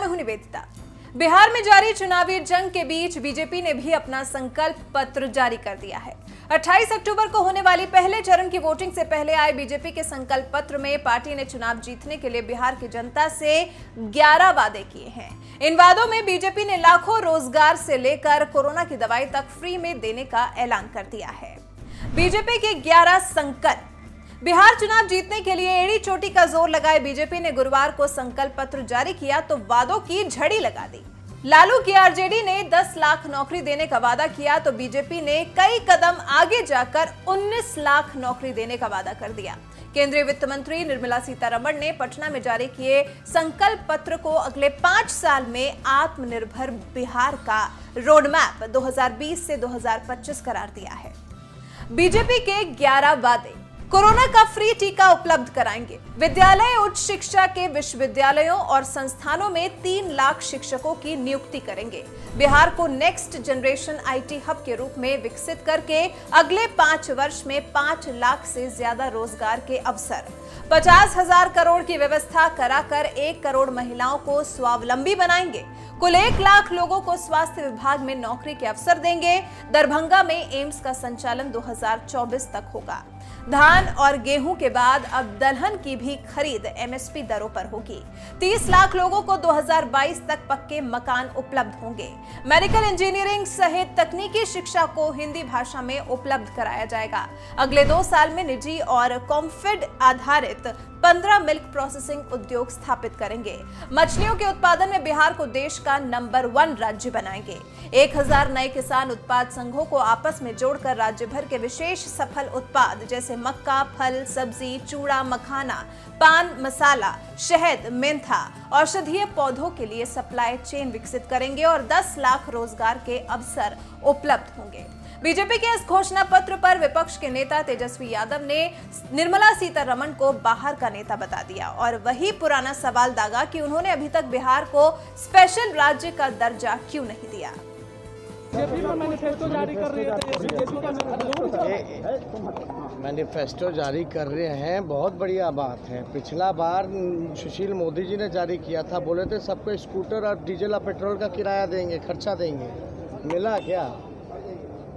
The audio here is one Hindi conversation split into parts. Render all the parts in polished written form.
में हूं निवेदिता। बिहार में जारी चुनावी जंग के बीच बीजेपी ने भी अपना संकल्प पत्र जारी कर दिया है। 28 अक्टूबर को होने वाली पहले चरण की वोटिंग से पहले आए बीजेपी के संकल्प पत्र में पार्टी ने चुनाव जीतने के लिए बिहार की जनता से 11 वादे किए हैं। इन वादों में बीजेपी ने लाखों रोजगार से लेकर कोरोना की दवाई तक फ्री में देने का ऐलान कर दिया है। बीजेपी के 11 संकल्प। बिहार चुनाव जीतने के लिए एड़ी चोटी का जोर लगाए बीजेपी ने गुरुवार को संकल्प पत्र जारी किया तो वादों की झड़ी लगा दी। लालू की आरजेडी ने 10 लाख नौकरी देने का वादा किया तो बीजेपी ने कई कदम आगे जाकर 19 लाख नौकरी देने का वादा कर दिया। केंद्रीय वित्त मंत्री निर्मला सीतारमण ने पटना में जारी किए संकल्प पत्र को अगले 5 साल में आत्मनिर्भर बिहार का रोडमैप 2020 से 2025 करार दिया है। बीजेपी के 11 वादे। कोरोना का फ्री टीका उपलब्ध कराएंगे। विद्यालय उच्च शिक्षा के विश्वविद्यालयों और संस्थानों में 3 लाख शिक्षकों की नियुक्ति करेंगे। बिहार को नेक्स्ट जनरेशन आईटी हब के रूप में विकसित करके अगले 5 वर्ष में 5 लाख से ज्यादा रोजगार के अवसर। 50,000 करोड़ की व्यवस्था कराकर 1 करोड़ महिलाओं को स्वावलंबी बनाएंगे। कुल 1 लाख लोगों को स्वास्थ्य विभाग में नौकरी के अवसर देंगे। दरभंगा में एम्स का संचालन 2024 तक होगा। धान और गेहूं के बाद अब दलहन की भी खरीद एमएसपी दरों पर होगी। 30 लाख लोगों को 2022 तक पक्के मकान उपलब्ध होंगे। मेडिकल इंजीनियरिंग सहित तकनीकी शिक्षा को हिंदी भाषा में उपलब्ध कराया जाएगा। अगले 2 साल में निजी और कॉम्फेड आधारित 15 मिल्क प्रोसेसिंग उद्योग स्थापित करेंगे। मछलियों के उत्पादन में बिहार को देश का नंबर 1 राज्य बनाएंगे। 1000 नए किसान उत्पाद संघों को आपस में जोड़कर राज्य भर के विशेष सफल उत्पाद जैसे मक्का, फल, सब्जी, चूड़ा, मखाना, पान मसाला, शहद, मेंथा, औषधीय पौधों के लिए सप्लाई चेन विकसित करेंगे और 10 लाख रोजगार के अवसर उपलब्ध होंगे। बीजेपी के इस घोषणा पत्र पर विपक्ष के नेता तेजस्वी यादव ने निर्मला सीतारमण को बाहर का नेता बता दिया और वही पुराना सवाल दागा कि उन्होंने अभी तक बिहार को स्पेशल राज्य का दर्जा क्यों नहीं दिया। मैनिफेस्टो जारी कर रहे हैं, बहुत बढ़िया बात है। पिछला बार सुशील मोदी जी ने जारी किया था, बोले थे सबको स्कूटर और डीजल और पेट्रोल का किराया देंगे, खर्चा देंगे। मिला क्या?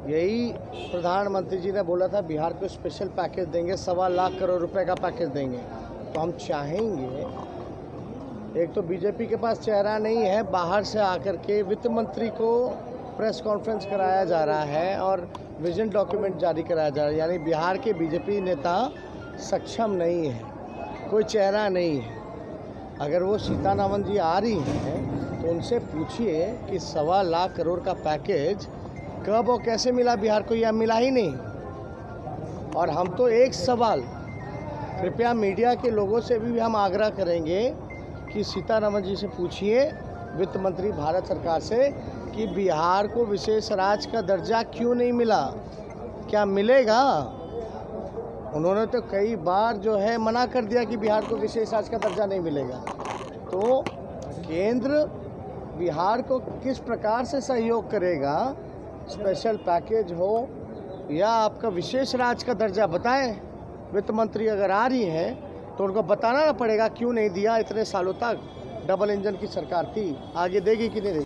यही प्रधानमंत्री जी ने बोला था बिहार को स्पेशल पैकेज देंगे, 1.25 लाख करोड़ रुपए का पैकेज देंगे। तो हम चाहेंगे, एक तो बीजेपी के पास चेहरा नहीं है, बाहर से आकर के वित्त मंत्री को प्रेस कॉन्फ्रेंस कराया जा रहा है और विजन डॉक्यूमेंट जारी कराया जा रहा है। यानी बिहार के बीजेपी नेता सक्षम नहीं है, कोई चेहरा नहीं है। अगर वो सीतारमण जी आ रही हैं तो उनसे पूछिए कि 1.25 लाख करोड़ का पैकेज कब और कैसे मिला बिहार को, या मिला ही नहीं। और हम तो एक सवाल कृपया मीडिया के लोगों से भी हम आग्रह करेंगे कि सीतारमण जी से पूछिए, वित्त मंत्री भारत सरकार से, कि बिहार को विशेष राज्य का दर्जा क्यों नहीं मिला, क्या मिलेगा? उन्होंने तो कई बार जो है मना कर दिया कि बिहार को विशेष राज्य का दर्जा नहीं मिलेगा। तो केंद्र बिहार को किस प्रकार से सहयोग करेगा, स्पेशल पैकेज हो या आपका विशेष राज्य का दर्जा, बताएं। वित्त मंत्री अगर आ रही हैं तो उनको बताना पड़ेगा क्यों नहीं दिया। इतने सालों तक डबल इंजन की सरकार थी, आगे देगी कि नहीं देगी।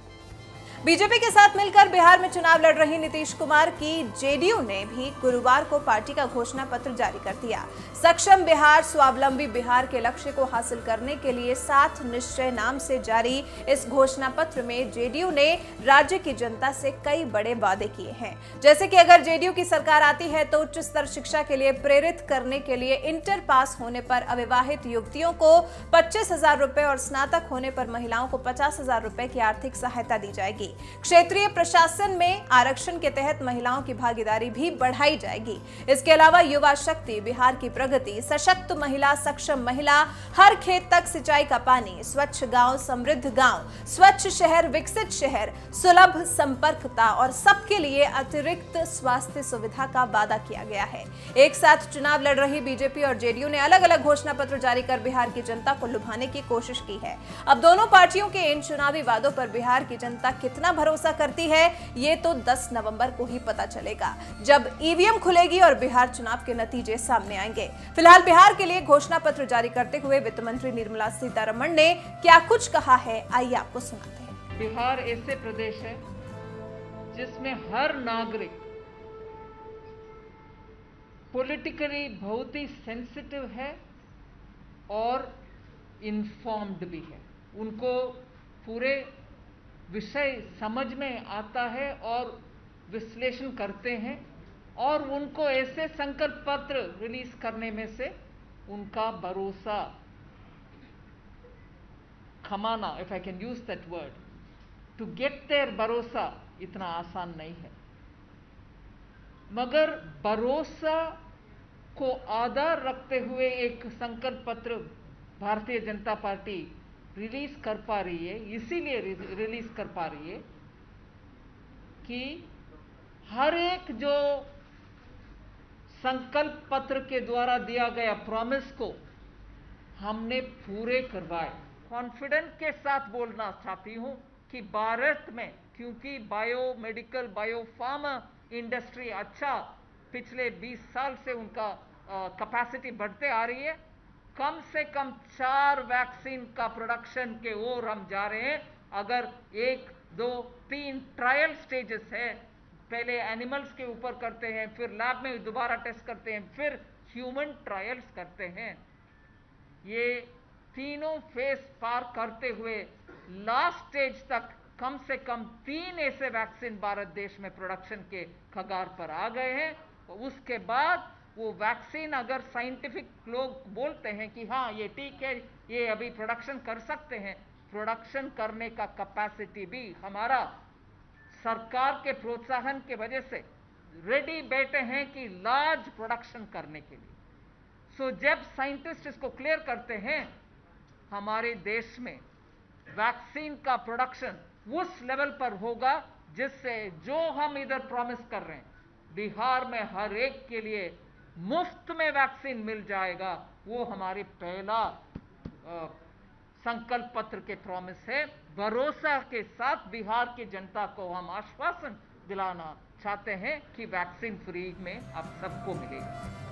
बीजेपी के साथ मिलकर बिहार में चुनाव लड़ रही नीतीश कुमार की जेडीयू ने भी गुरुवार को पार्टी का घोषणा पत्र जारी कर दिया। सक्षम बिहार, स्वावलंबी बिहार के लक्ष्य को हासिल करने के लिए 7 निश्चय नाम से जारी इस घोषणा पत्र में जेडीयू ने राज्य की जनता से कई बड़े वादे किए हैं। जैसे कि अगर जेडीयू की सरकार आती है तो उच्च स्तर शिक्षा के लिए प्रेरित करने के लिए इंटर पास होने पर अविवाहित युवतियों को 25,000 रुपए और स्नातक होने पर महिलाओं को 50,000 रुपए की आर्थिक सहायता दी जाएगी। क्षेत्रीय प्रशासन में आरक्षण के तहत महिलाओं की भागीदारी भी बढ़ाई जाएगी। इसके अलावा युवा शक्ति, बिहार की प्रगति, सशक्त महिला, सक्षम महिला, हर खेत तक सिंचाई का पानी, स्वच्छ गांव, समृद्ध गांव, स्वच्छ शहर, विकसित शहर, सुलभ संपर्कता और सबके लिए अतिरिक्त स्वास्थ्य सुविधा का वादा किया गया है। एक साथ चुनाव लड़ रही बीजेपी और जेडीयू ने अलग अलग घोषणा पत्र जारी कर बिहार की जनता को लुभाने की कोशिश की है। अब दोनों पार्टियों के इन चुनावी वादों पर बिहार की जनता कितनी कितना भरोसा करती है ये तो 10 नवंबर को ही पता चलेगा, जब ईवीएम खुलेगी और बिहार चुनाव के नतीजे सामने आएंगे। फिलहाल बिहार के लिए घोषणा पत्र जारी करते हुए वित्त मंत्री निर्मला सीतारमण ने क्या कुछ कहा है, आइए आपको सुनाते हैं। बिहार ऐसे प्रदेश है जिसमें हर नागरिक पॉलिटिकली बहुत ही सेंसिटिव है और इन्फॉर्म्ड भी है। उनको पूरे विषय समझ में आता है और विश्लेषण करते हैं और उनको ऐसे संकल्प पत्र रिलीज करने में से उनका भरोसा खमाना, if I can use that word, to get their भरोसा इतना आसान नहीं है। मगर भरोसा को आधार रखते हुए एक संकल्प पत्र भारतीय जनता पार्टी रिलीज कर पा रही है, इसीलिए रिलीज कर पा रही है कि हर एक जो संकल्प पत्र के द्वारा दिया गया प्रॉमिस को हमने पूरे करवाए। कॉन्फिडेंस के साथ बोलना चाहती हूं कि भारत में, क्योंकि बायोमेडिकल बायोफार्मा इंडस्ट्री अच्छा पिछले 20 साल से उनका कैपेसिटी बढ़ते आ रही है, कम से कम 4 वैक्सीन का प्रोडक्शन के ओर हम जा रहे हैं। अगर 1, 2, 3 ट्रायल स्टेजेस है, पहले एनिमल्स के ऊपर करते हैं, फिर लैब में दोबारा टेस्ट करते हैं, फिर ह्यूमन ट्रायल्स करते हैं। ये तीनों फेस पार करते हुए लास्ट स्टेज तक कम से कम 3 ऐसे वैक्सीन भारत देश में प्रोडक्शन के कगार पर आ गए हैं। उसके बाद वो वैक्सीन अगर साइंटिफिक लोग बोलते हैं कि हाँ ये ठीक है, ये अभी प्रोडक्शन कर सकते हैं, प्रोडक्शन करने का कैपेसिटी भी हमारा सरकार के प्रोत्साहन के वजह से रेडी बैठे हैं कि लार्ज प्रोडक्शन करने के लिए। सो जब साइंटिस्ट इसको क्लियर करते हैं, हमारे देश में वैक्सीन का प्रोडक्शन उस लेवल पर होगा जिससे जो हम इधर प्रॉमिस कर रहे हैं, बिहार में हर एक के लिए मुफ्त में वैक्सीन मिल जाएगा, वो हमारी पहला संकल्प पत्र के प्रॉमिस है। भरोसा के साथ बिहार की जनता को हम आश्वासन दिलाना चाहते हैं कि वैक्सीन फ्री में अब सबको मिलेगा।